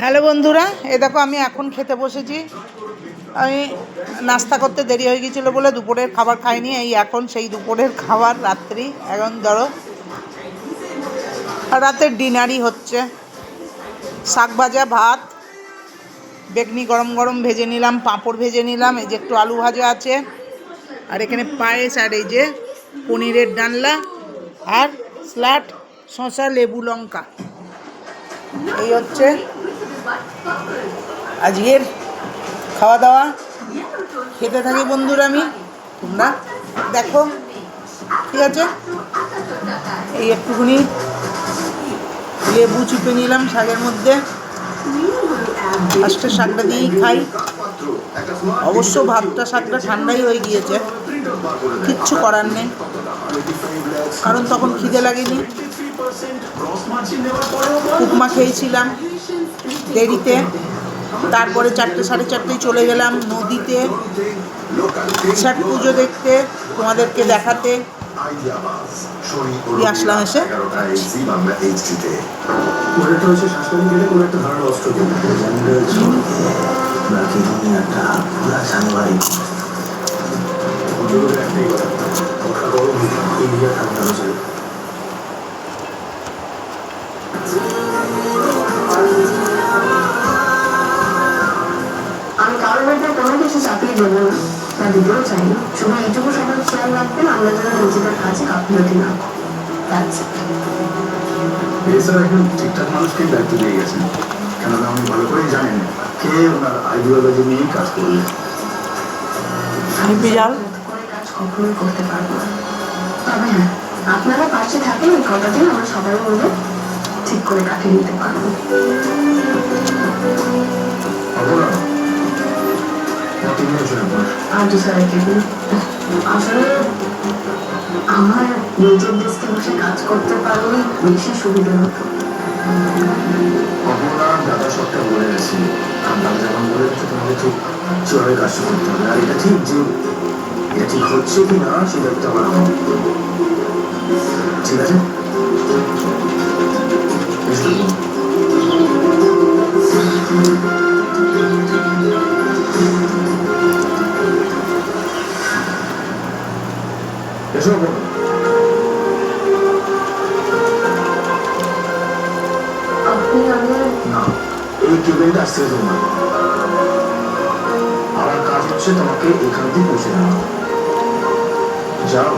Hello বন্ধুরা, এ দেখো আমি এখন খেতে বসেছি। আমি নাস্তা করতে দেরি হয়ে গিয়েছিলো বলে দুপুরের খাবার খাইনি। এই এখন সেই দুপুরের খাবার রাত্রি, এখন ধরো রাতের ডিনারই হচ্ছে। শাক ভাজা, ভাত, বেগনি গরম গরম ভেজে নিলাম, পাঁপড় ভেজে নিলাম, এই যে একটু আলু ভাজা আছে, আর এখানে পায়েস, আর এই যে পনিরের ডালনা, আর স্যালাড, শসা, লেবু, লঙ্কা। এই হচ্ছে আজকের খাওয়া দাওয়া। খেতে থাকি বন্ধুরা, আমি তোমরা দেখো, ঠিক আছে। এই একটুখানি লেবু চিপে নিলাম শাকের মধ্যে, ফার্স্টে শাকটা দিয়েই খাই। অবশ্য ভাতটা শাকটা ঠান্ডাই হয়ে গিয়েছে, কিচ্ছু করার নেই, কারণ তখন খিদে লাগেনি। উপমা খেয়েছিলাম দেরিতে, তারপরে 4টে সাড়ে 4টেই চলে গেলাম নদীতে ছট পুজো দেখতে, তোমাদেরকে দেখাতে আসলাম। এসে আমি কারোর মধ্যে কোনো কিছু চাপিয়ে দেবো না, তা দিতেও চাই না। শুধু এইটুকু সবাই খেয়াল রাখবেন, আমরা যেন নিজেদের কাছে গাফিলতি না করি। এছাড়া একজন ঠিকঠাক মানুষকে দায়িত্ব দিয়ে গেছেন, কেননা উনি ভালো করেই জানেন কে ওনার আইডিওলজি নিয়েই কাজ করবে। করে কাজ কখনোই করতে পারবো না। তবে হ্যাঁ, আপনারা পাশে থাকেন, এই কটা দিন আমরা সবাই মিলে ঠিক করে কাটিয়ে নিতে পারবো। আর দু স্যার আসলে আমার নিজের দেশকে বসে কাজ করতে পারলে বেশি সুবিধা হতো। দাদা সবটা বলে গেছি, আমরা যখন বলে গেছি তোমাকে ঠিক চলে কাজটা করতে হবে, আর এটা ঠিক যে এটা ঠিক হচ্ছে কি না সেটা একটা আমার, ঠিক আছে। আপনি আমার না, এই কেবেলটা আসছে তোমার, আমার কাজ হচ্ছে তোমাকে এখান থেকে পৌঁছে দেওয়া। যাও।